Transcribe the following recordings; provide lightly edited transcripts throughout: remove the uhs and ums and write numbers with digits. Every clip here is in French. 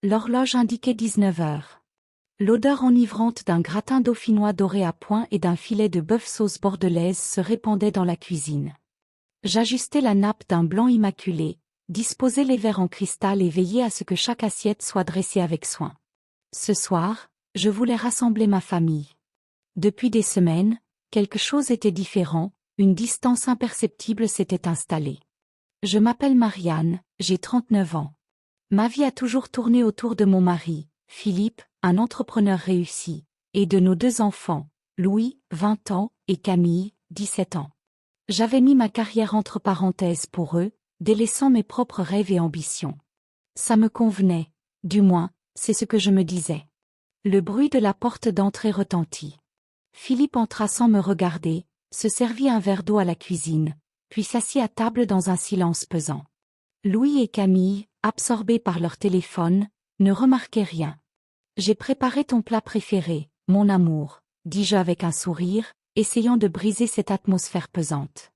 L'horloge indiquait 19 heures. L'odeur enivrante d'un gratin dauphinois doré à point et d'un filet de bœuf sauce bordelaise se répandait dans la cuisine. J'ajustais la nappe d'un blanc immaculé, disposais les verres en cristal et veillais à ce que chaque assiette soit dressée avec soin. Ce soir, je voulais rassembler ma famille. Depuis des semaines, quelque chose était différent, une distance imperceptible s'était installée. Je m'appelle Marianne, j'ai 39 ans. Ma vie a toujours tourné autour de mon mari, Philippe, un entrepreneur réussi, et de nos 2 enfants, Louis, 20 ans, et Camille, 17 ans. J'avais mis ma carrière entre parenthèses pour eux, délaissant mes propres rêves et ambitions. Ça me convenait, du moins, c'est ce que je me disais. Le bruit de la porte d'entrée retentit. Philippe entra sans me regarder, se servit un verre d'eau à la cuisine, puis s'assit à table dans un silence pesant. Louis et Camille, absorbés par leur téléphone, ne remarquaient rien. « J'ai préparé ton plat préféré, mon amour », dis-je avec un sourire, essayant de briser cette atmosphère pesante.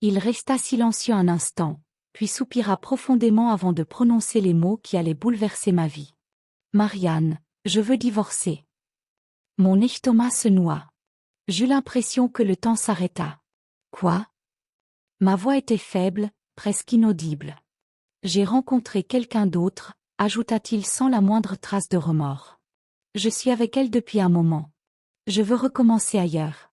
Il resta silencieux un instant, puis soupira profondément avant de prononcer les mots qui allaient bouleverser ma vie. « Marianne, je veux divorcer. » Mon estomac se noua. J'eus l'impression que le temps s'arrêta. « Quoi ?» Ma voix était faible, presque inaudible. « J'ai rencontré quelqu'un d'autre », ajouta-t-il sans la moindre trace de remords. « Je suis avec elle depuis un moment. Je veux recommencer ailleurs. »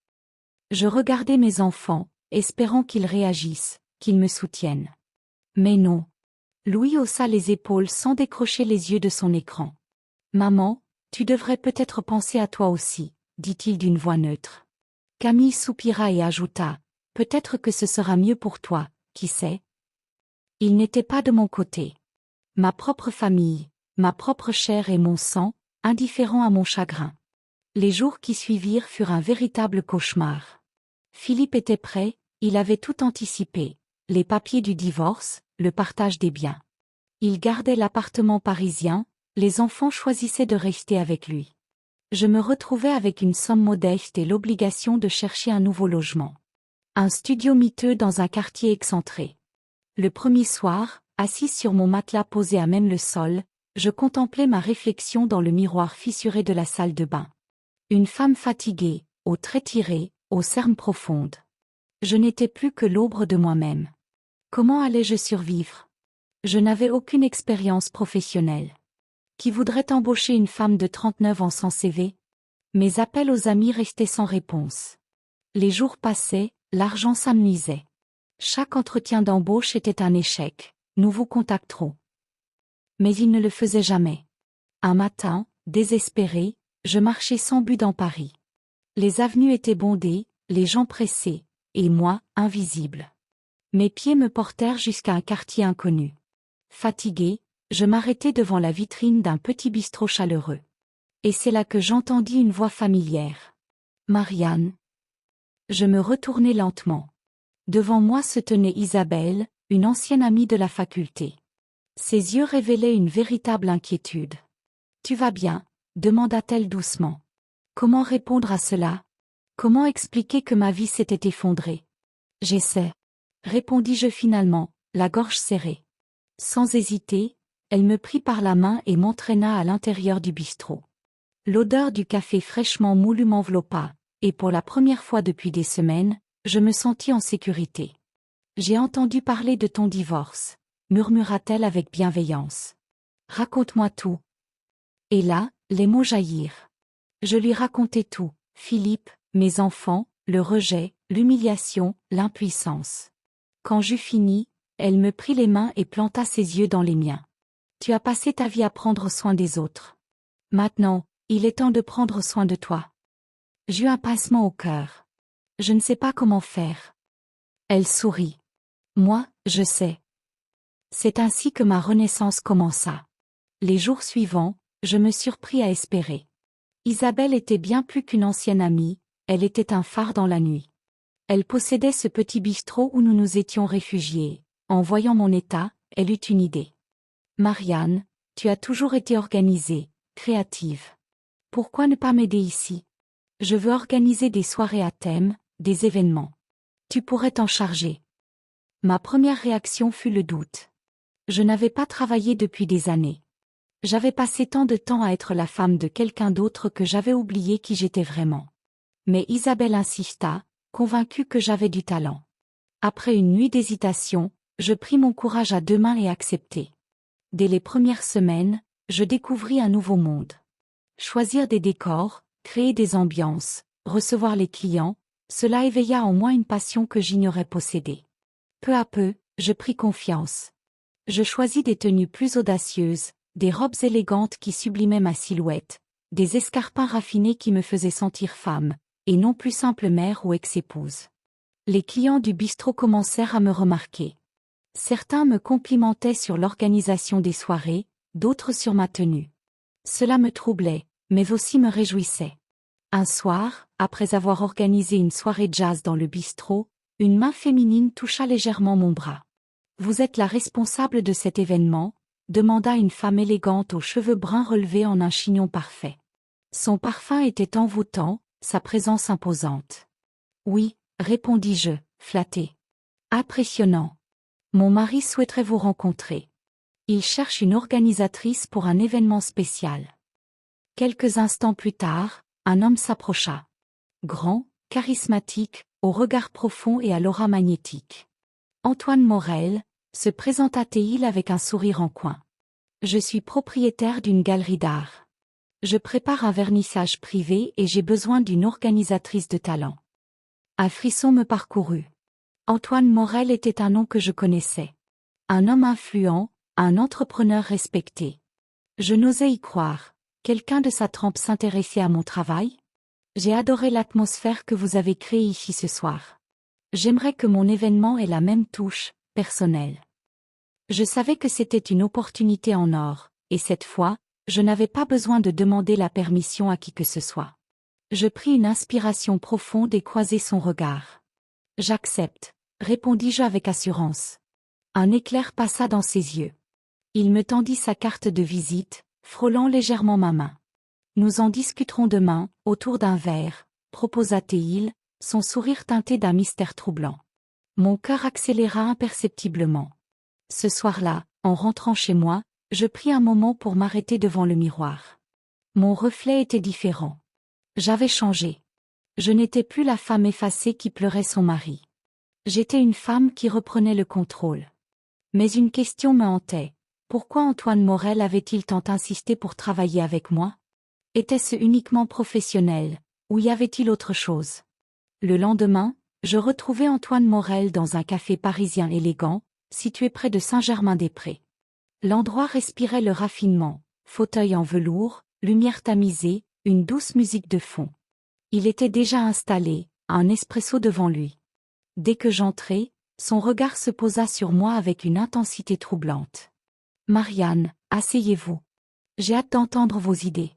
Je regardais mes enfants, espérant qu'ils réagissent, qu'ils me soutiennent. Mais non. Louis haussa les épaules sans décrocher les yeux de son écran. « Maman, tu devrais peut-être penser à toi aussi, » dit-il d'une voix neutre. Camille soupira et ajouta, « Peut-être que ce sera mieux pour toi, qui sait ?» Il n'était pas de mon côté. Ma propre famille, ma propre chair et mon sang, indifférents à mon chagrin. Les jours qui suivirent furent un véritable cauchemar. Philippe était prêt, il avait tout anticipé, les papiers du divorce, le partage des biens. Il gardait l'appartement parisien, les enfants choisissaient de rester avec lui. Je me retrouvais avec une somme modeste et l'obligation de chercher un nouveau logement. Un studio miteux dans un quartier excentré. Le premier soir, assise sur mon matelas posé à même le sol, je contemplais ma réflexion dans le miroir fissuré de la salle de bain. Une femme fatiguée, aux traits tirés, aux cernes profondes. Je n'étais plus que l'ombre de moi-même. Comment allais-je survivre? Je n'avais aucune expérience professionnelle. Qui voudrait embaucher une femme de 39 ans sans CV? Mes appels aux amis restaient sans réponse. Les jours passaient, l'argent s'amenuisait. Chaque entretien d'embauche était un échec, nous vous contacterons. Mais il ne le faisait jamais. Un matin, désespéré, je marchais sans but dans Paris. Les avenues étaient bondées, les gens pressés, et moi, invisible. Mes pieds me portèrent jusqu'à un quartier inconnu. Fatigué, je m'arrêtai devant la vitrine d'un petit bistrot chaleureux. Et c'est là que j'entendis une voix familière. « Marianne !» Je me retournai lentement. Devant moi se tenait Isabelle, une ancienne amie de la faculté. Ses yeux révélaient une véritable inquiétude. « Tu vas bien ?» demanda-t-elle doucement. Comment répondre à cela? Comment expliquer que ma vie s'était effondrée? J'essaie, répondis-je finalement, la gorge serrée. Sans hésiter, elle me prit par la main et m'entraîna à l'intérieur du bistrot. L'odeur du café fraîchement moulu m'enveloppa, et pour la première fois depuis des semaines, je me sentis en sécurité. J'ai entendu parler de ton divorce, murmura-t-elle avec bienveillance. Raconte-moi tout. Et là, les mots jaillirent. Je lui racontai tout, Philippe, mes enfants, le rejet, l'humiliation, l'impuissance. Quand j'eus fini, elle me prit les mains et planta ses yeux dans les miens. Tu as passé ta vie à prendre soin des autres. Maintenant, il est temps de prendre soin de toi. J'eus un pincement au cœur. Je ne sais pas comment faire. Elle sourit. Moi, je sais. C'est ainsi que ma renaissance commença. Les jours suivants, je me surpris à espérer. Isabelle était bien plus qu'une ancienne amie, elle était un phare dans la nuit. Elle possédait ce petit bistrot où nous nous étions réfugiés. En voyant mon état, elle eut une idée. Marianne, tu as toujours été organisée, créative. Pourquoi ne pas m'aider ici? Je veux organiser des soirées à thème, des événements. Tu pourrais t'en charger. Ma première réaction fut le doute. Je n'avais pas travaillé depuis des années. J'avais passé tant de temps à être la femme de quelqu'un d'autre que j'avais oublié qui j'étais vraiment. Mais Isabelle insista, convaincue que j'avais du talent. Après une nuit d'hésitation, je pris mon courage à deux mains et acceptai. Dès les premières semaines, je découvris un nouveau monde. Choisir des décors, créer des ambiances, recevoir les clients, cela éveilla en moi une passion que j'ignorais posséder. Peu à peu, je pris confiance. Je choisis des tenues plus audacieuses, des robes élégantes qui sublimaient ma silhouette, des escarpins raffinés qui me faisaient sentir femme, et non plus simple mère ou ex-épouse. Les clients du bistrot commencèrent à me remarquer. Certains me complimentaient sur l'organisation des soirées, d'autres sur ma tenue. Cela me troublait, mais aussi me réjouissait. Un soir, après avoir organisé une soirée jazz dans le bistrot, une main féminine toucha légèrement mon bras. « Vous êtes la responsable de cet événement ?» demanda une femme élégante aux cheveux bruns relevés en un chignon parfait. Son parfum était envoûtant, sa présence imposante. « Oui, » répondis-je, flatté. « Impressionnant. Mon mari souhaiterait vous rencontrer. Il cherche une organisatrice pour un événement spécial. » Quelques instants plus tard, un homme s'approcha. Grand, charismatique, au regard profond et à l'aura magnétique. Antoine Morel, se présenta-t-il avec un sourire en coin. Je suis propriétaire d'une galerie d'art. Je prépare un vernissage privé et j'ai besoin d'une organisatrice de talent. Un frisson me parcourut. Antoine Morel était un nom que je connaissais. Un homme influent, un entrepreneur respecté. Je n'osais y croire. Quelqu'un de sa trempe s'intéressait à mon travail? J'ai adoré l'atmosphère que vous avez créée ici ce soir. J'aimerais que mon événement ait la même touche, personnelle. Je savais que c'était une opportunité en or, et cette fois, je n'avais pas besoin de demander la permission à qui que ce soit. Je pris une inspiration profonde et croisai son regard. J'accepte, répondis-je avec assurance. Un éclair passa dans ses yeux. Il me tendit sa carte de visite, frôlant légèrement ma main. Nous en discuterons demain, autour d'un verre, proposa-t-il, son sourire teinté d'un mystère troublant. Mon cœur accéléra imperceptiblement. Ce soir-là, en rentrant chez moi, je pris un moment pour m'arrêter devant le miroir. Mon reflet était différent. J'avais changé. Je n'étais plus la femme effacée qui pleurait son mari. J'étais une femme qui reprenait le contrôle. Mais une question me hantait. Pourquoi Antoine Morel avait-il tant insisté pour travailler avec moi? Était-ce uniquement professionnel, ou y avait-il autre chose? Le lendemain, je retrouvai Antoine Morel dans un café parisien élégant, situé près de Saint-Germain-des-Prés. L'endroit respirait le raffinement, fauteuil en velours, lumière tamisée, une douce musique de fond. Il était déjà installé, un espresso devant lui. Dès que j'entrai, son regard se posa sur moi avec une intensité troublante. « Marianne, asseyez-vous. J'ai hâte d'entendre vos idées. »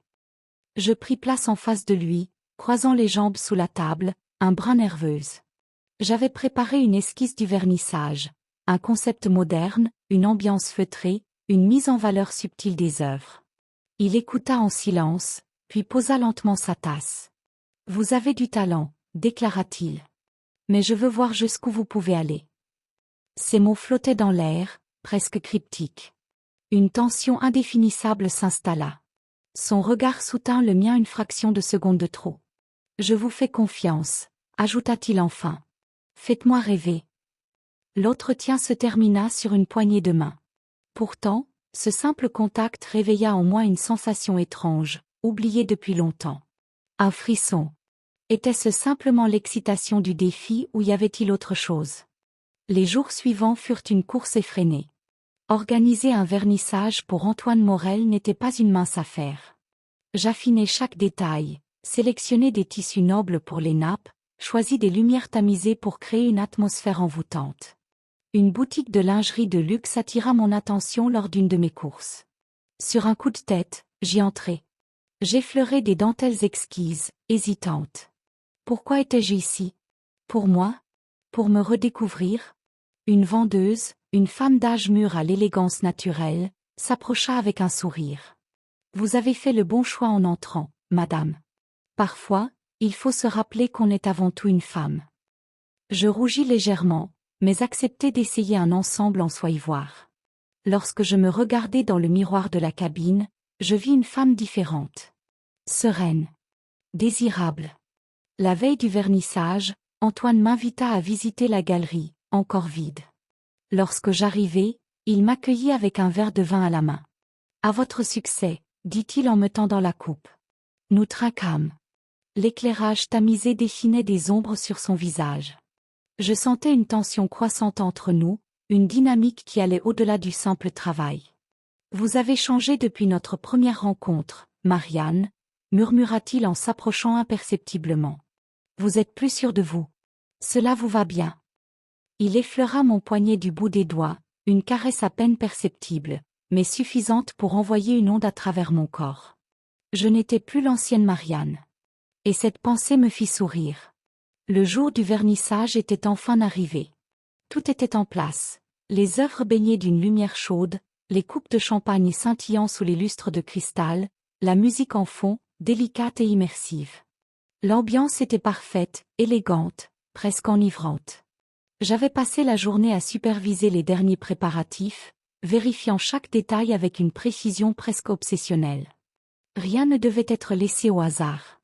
Je pris place en face de lui, croisant les jambes sous la table, un brin nerveuse. J'avais préparé une esquisse du vernissage, un concept moderne, une ambiance feutrée, une mise en valeur subtile des œuvres. Il écouta en silence, puis posa lentement sa tasse. « Vous avez du talent, » déclara-t-il. « Mais je veux voir jusqu'où vous pouvez aller. » Ces mots flottaient dans l'air, presque cryptiques. Une tension indéfinissable s'installa. Son regard soutint le mien une fraction de seconde de trop. « Je vous fais confiance, » ajouta-t-il enfin. « Faites-moi rêver. » L'entretien se termina sur une poignée de main. Pourtant, ce simple contact réveilla en moi une sensation étrange, oubliée depuis longtemps. Un frisson. Était-ce simplement l'excitation du défi ou y avait-il autre chose? Les jours suivants furent une course effrénée. Organiser un vernissage pour Antoine Morel n'était pas une mince affaire. J'affinai chaque détail, sélectionnai des tissus nobles pour les nappes, choisis des lumières tamisées pour créer une atmosphère envoûtante. Une boutique de lingerie de luxe attira mon attention lors d'une de mes courses. Sur un coup de tête, j'y entrai. J'effleurai des dentelles exquises, hésitantes. Pourquoi étais-je ici? Pour moi? Pour me redécouvrir? Une vendeuse, une femme d'âge mûr à l'élégance naturelle, s'approcha avec un sourire. « Vous avez fait le bon choix en entrant, madame. Parfois, il faut se rappeler qu'on est avant tout une femme. » Je rougis légèrement, mais acceptai d'essayer un ensemble en soie ivoire. Lorsque je me regardai dans le miroir de la cabine, Je vis une femme différente. Sereine. Désirable. La veille du vernissage, Antoine m'invita à visiter la galerie, encore vide. Lorsque j'arrivai, il m'accueillit avec un verre de vin à la main. « À votre succès », dit-il en me tendant la coupe. Nous trinquâmes. L'éclairage tamisé dessinait des ombres sur son visage. Je sentais une tension croissante entre nous, une dynamique qui allait au-delà du simple travail. « Vous avez changé depuis notre première rencontre, Marianne », murmura-t-il en s'approchant imperceptiblement. « Vous êtes plus sûre de vous. Cela vous va bien. » Il effleura mon poignet du bout des doigts, une caresse à peine perceptible, mais suffisante pour envoyer une onde à travers mon corps. Je n'étais plus l'ancienne Marianne. Et cette pensée me fit sourire. Le jour du vernissage était enfin arrivé. Tout était en place. Les œuvres baignées d'une lumière chaude, les coupes de champagne scintillant sous les lustres de cristal, la musique en fond, délicate et immersive. L'ambiance était parfaite, élégante, presque enivrante. J'avais passé la journée à superviser les derniers préparatifs, vérifiant chaque détail avec une précision presque obsessionnelle. Rien ne devait être laissé au hasard.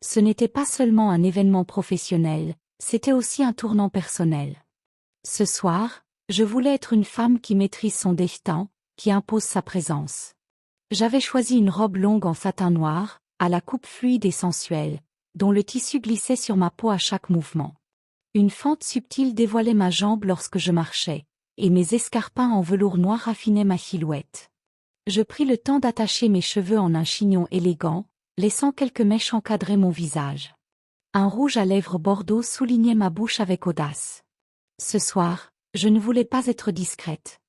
Ce n'était pas seulement un événement professionnel, c'était aussi un tournant personnel. Ce soir, je voulais être une femme qui maîtrise son destin, qui impose sa présence. J'avais choisi une robe longue en satin noir, à la coupe fluide et sensuelle, dont le tissu glissait sur ma peau à chaque mouvement. Une fente subtile dévoilait ma jambe lorsque je marchais, et mes escarpins en velours noir raffinaient ma silhouette. Je pris le temps d'attacher mes cheveux en un chignon élégant, laissant quelques mèches encadrer mon visage. Un rouge à lèvres bordeaux soulignait ma bouche avec audace. Ce soir, je ne voulais pas être discrète.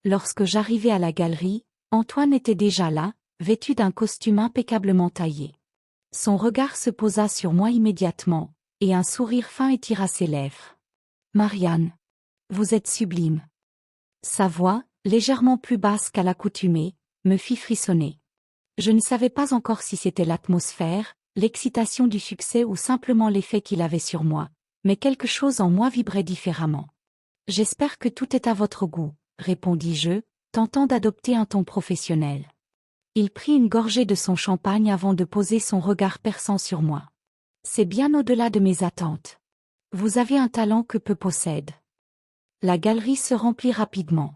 Lorsque j'arrivai à la galerie, Antoine était déjà là, vêtu d'un costume impeccablement taillé. Son regard se posa sur moi immédiatement, et un sourire fin étira ses lèvres. « Marianne, vous êtes sublime. » Sa voix, légèrement plus basse qu'à l'accoutumée, me fit frissonner. Je ne savais pas encore si c'était l'atmosphère, l'excitation du succès ou simplement l'effet qu'il avait sur moi, mais quelque chose en moi vibrait différemment. « J'espère que tout est à votre goût, » répondis-je, tentant d'adopter un ton professionnel. Il prit une gorgée de son champagne avant de poser son regard perçant sur moi. « C'est bien au-delà de mes attentes. Vous avez un talent que peu possèdent. » La galerie se remplit rapidement.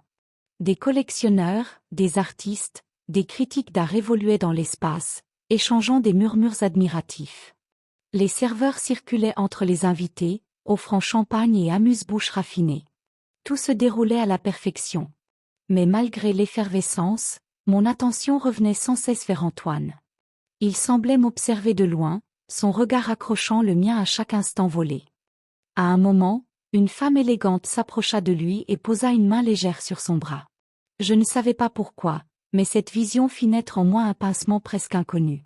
Des collectionneurs, des artistes, des critiques d'art évoluaient dans l'espace, échangeant des murmures admiratifs. Les serveurs circulaient entre les invités, offrant champagne et amuse-bouche raffinée. Tout se déroulait à la perfection. Mais malgré l'effervescence, mon attention revenait sans cesse vers Antoine. Il semblait m'observer de loin, son regard accrochant le mien à chaque instant volé. À un moment, une femme élégante s'approcha de lui et posa une main légère sur son bras. Je ne savais pas pourquoi, mais cette vision fit naître en moi un pincement presque inconnu.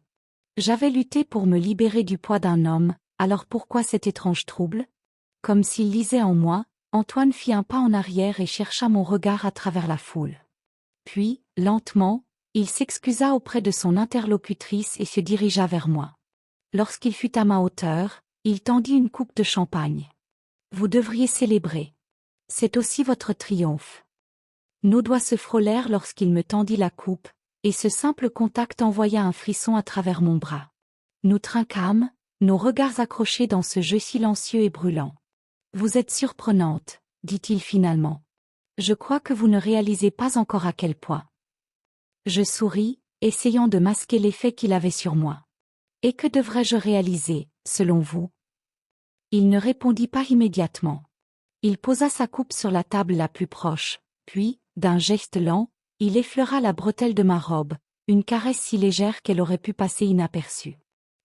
J'avais lutté pour me libérer du poids d'un homme, alors pourquoi cet étrange trouble? Comme s'il lisait en moi, Antoine fit un pas en arrière et chercha mon regard à travers la foule. Puis, lentement, il s'excusa auprès de son interlocutrice et se dirigea vers moi. Lorsqu'il fut à ma hauteur, il tendit une coupe de champagne. « Vous devriez célébrer. C'est aussi votre triomphe. » Nos doigts se frôlèrent lorsqu'il me tendit la coupe, et ce simple contact envoya un frisson à travers mon bras. Nous trinquâmes, nos regards accrochés dans ce jeu silencieux et brûlant. « Vous êtes surprenante, » dit-il finalement. « Je crois que vous ne réalisez pas encore à quel point. » Je souris, essayant de masquer l'effet qu'il avait sur moi. « Et que devrais-je réaliser, selon vous ?» Il ne répondit pas immédiatement. Il posa sa coupe sur la table la plus proche, puis, d'un geste lent, il effleura la bretelle de ma robe, une caresse si légère qu'elle aurait pu passer inaperçue.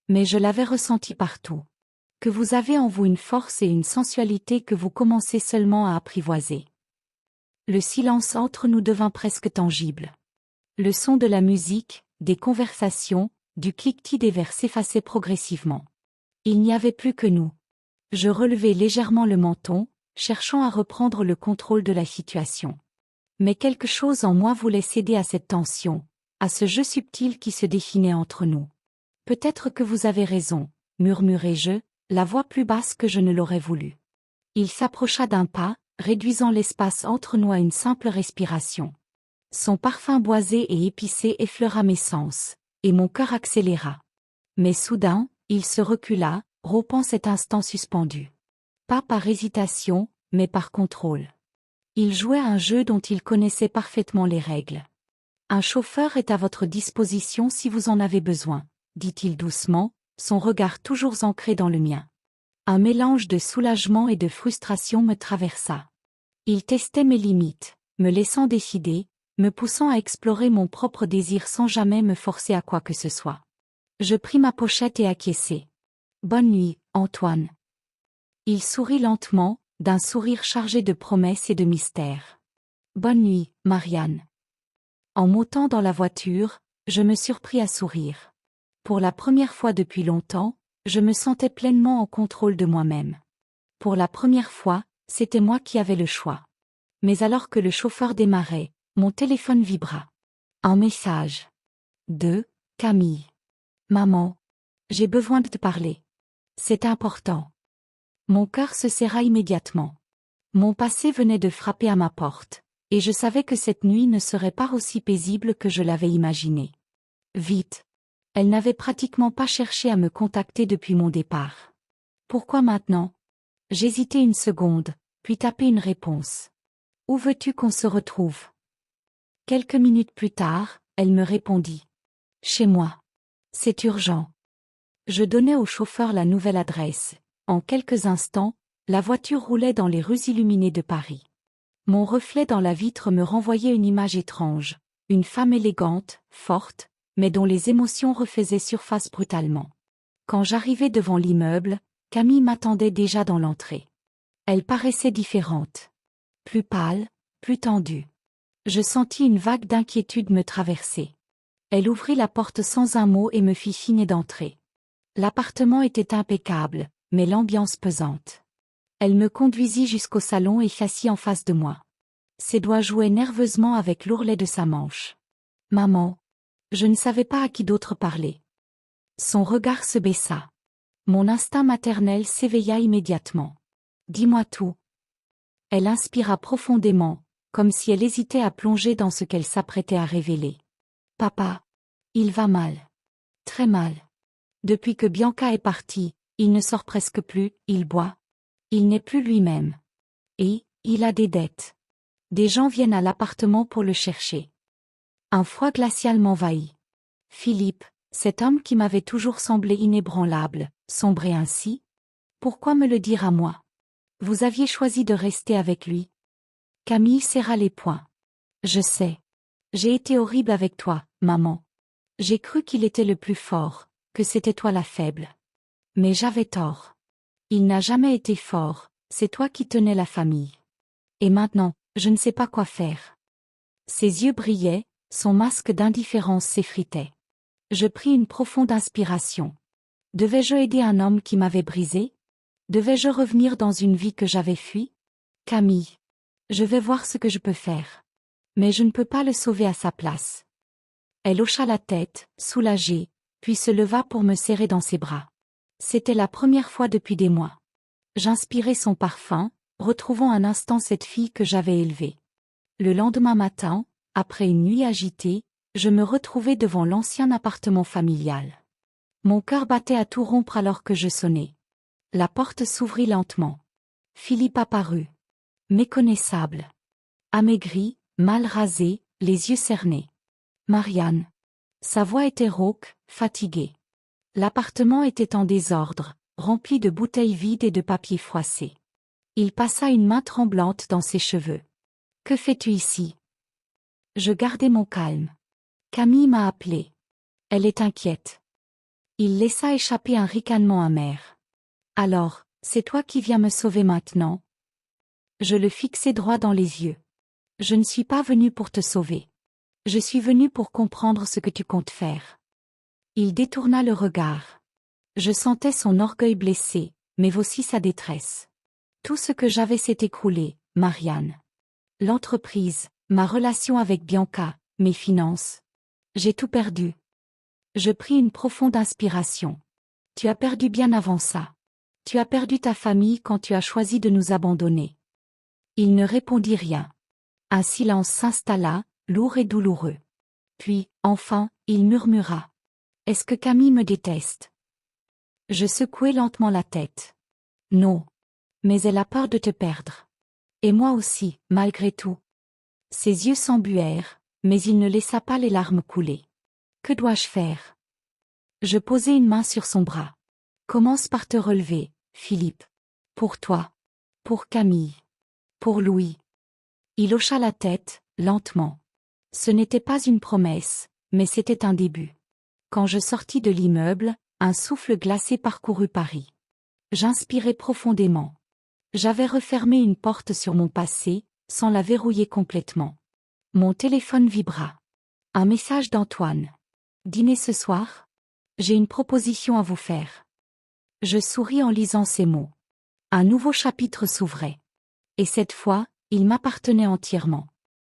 Mais je l'avais ressentie partout. Que vous avez en vous une force et une sensualité que vous commencez seulement à apprivoiser. Le silence entre nous devint presque tangible. Le son de la musique, des conversations, du cliquetis des verres s'effaçait progressivement. Il n'y avait plus que nous. Je relevai légèrement le menton, cherchant à reprendre le contrôle de la situation. Mais quelque chose en moi voulait céder à cette tension, à ce jeu subtil qui se dessinait entre nous. « Peut-être que vous avez raison, » murmurai-je, la voix plus basse que je ne l'aurais voulu. Il s'approcha d'un pas, réduisant l'espace entre nous à une simple respiration. Son parfum boisé et épicé effleura mes sens, et mon cœur accéléra. Mais soudain, il se recula, rompant cet instant suspendu. Pas par hésitation, mais par contrôle. Il jouait un jeu dont il connaissait parfaitement les règles. Un chauffeur est à votre disposition si vous en avez besoin, dit-il doucement, son regard toujours ancré dans le mien. Un mélange de soulagement et de frustration me traversa. Il testait mes limites, me laissant décider, me poussant à explorer mon propre désir sans jamais me forcer à quoi que ce soit. Je pris ma pochette et acquiesçai. Bonne nuit, Antoine. Il sourit lentement, d'un sourire chargé de promesses et de mystères. Bonne nuit, Marianne. En montant dans la voiture, je me surpris à sourire. Pour la première fois depuis longtemps, je me sentais pleinement en contrôle de moi-même. Pour la première fois, c'était moi qui avais le choix. Mais alors que le chauffeur démarrait, mon téléphone vibra. Un message. De Camille. Maman. J'ai besoin de te parler. C'est important. Mon cœur se serra immédiatement. Mon passé venait de frapper à ma porte, et je savais que cette nuit ne serait pas aussi paisible que je l'avais imaginé. Vite. Elle n'avait pratiquement pas cherché à me contacter depuis mon départ. Pourquoi maintenant? J'hésitai une seconde, puis tapai une réponse. Où veux-tu qu'on se retrouve? Quelques minutes plus tard, elle me répondit. Chez moi. C'est urgent. Je donnai au chauffeur la nouvelle adresse. En quelques instants, la voiture roulait dans les rues illuminées de Paris. Mon reflet dans la vitre me renvoyait une image étrange, une femme élégante, forte, mais dont les émotions refaisaient surface brutalement. Quand j'arrivai devant l'immeuble, Camille m'attendait déjà dans l'entrée. Elle paraissait différente. Plus pâle, plus tendue. Je sentis une vague d'inquiétude me traverser. Elle ouvrit la porte sans un mot et me fit signe d'entrer. L'appartement était impeccable, mais l'ambiance pesante. Elle me conduisit jusqu'au salon et s'assit en face de moi. Ses doigts jouaient nerveusement avec l'ourlet de sa manche. Maman. Je ne savais pas à qui d'autre parler. Son regard se baissa. Mon instinct maternel s'éveilla immédiatement. Dis-moi tout. Elle inspira profondément, comme si elle hésitait à plonger dans ce qu'elle s'apprêtait à révéler. Papa. Il va mal. Très mal. Depuis que Bianca est partie, il ne sort presque plus, il boit. Il n'est plus lui-même. Et, il a des dettes. Des gens viennent à l'appartement pour le chercher. Un froid glacial m'envahit. Philippe, cet homme qui m'avait toujours semblé inébranlable, sombrait ainsi? Pourquoi me le dire à moi? Vous aviez choisi de rester avec lui. Camille serra les poings. Je sais. J'ai été horrible avec toi, maman. J'ai cru qu'il était le plus fort, que c'était toi la faible. Mais j'avais tort. Il n'a jamais été fort, c'est toi qui tenais la famille. Et maintenant, je ne sais pas quoi faire. Ses yeux brillaient, son masque d'indifférence s'effritait. Je pris une profonde inspiration. Devais-je aider un homme qui m'avait brisé? Devais-je revenir dans une vie que j'avais fuie? Camille. Je vais voir ce que je peux faire. Mais je ne peux pas le sauver à sa place. Elle hocha la tête, soulagée, puis se leva pour me serrer dans ses bras. C'était la première fois depuis des mois. J'inspirais son parfum, retrouvant un instant cette fille que j'avais élevée. Le lendemain matin, après une nuit agitée, je me retrouvai devant l'ancien appartement familial. Mon cœur battait à tout rompre alors que je sonnai. La porte s'ouvrit lentement. Philippe apparut. Méconnaissable. Amaigri, mal rasé, les yeux cernés. Marianne. Sa voix était rauque, fatiguée. L'appartement était en désordre, rempli de bouteilles vides et de papiers froissés. Il passa une main tremblante dans ses cheveux. Que fais-tu ici? Je gardai mon calme. Camille m'a appelé. Elle est inquiète. Il laissa échapper un ricanement amer. Alors, c'est toi qui viens me sauver maintenant? Je le fixai droit dans les yeux. Je ne suis pas venu pour te sauver. Je suis venu pour comprendre ce que tu comptes faire. Il détourna le regard. Je sentais son orgueil blessé, mais aussi sa détresse. Tout ce que j'avais s'est écroulé, Marianne. L'entreprise, ma relation avec Bianca, mes finances. J'ai tout perdu. Je pris une profonde inspiration. Tu as perdu bien avant ça. Tu as perdu ta famille quand tu as choisi de nous abandonner. Il ne répondit rien. Un silence s'installa, lourd et douloureux. Puis, enfin, il murmura. « Est-ce que Camille me déteste ?» Je secouai lentement la tête. « Non. Mais elle a peur de te perdre. Et moi aussi, malgré tout. » Ses yeux s'embuèrent, mais il ne laissa pas les larmes couler. « Que dois-je faire ?» Je posai une main sur son bras. « Commence par te relever, Philippe. Pour toi. Pour Camille. Pour Louis. » Il hocha la tête, lentement. Ce n'était pas une promesse, mais c'était un début. Quand je sortis de l'immeuble, un souffle glacé parcourut Paris. J'inspirai profondément. J'avais refermé une porte sur mon passé, sans la verrouiller complètement. Mon téléphone vibra. Un message d'Antoine. « Dîner ce soir ? J'ai une proposition à vous faire. » Je souris en lisant ces mots. Un nouveau chapitre s'ouvrait. Et cette fois, il m'appartenait entièrement.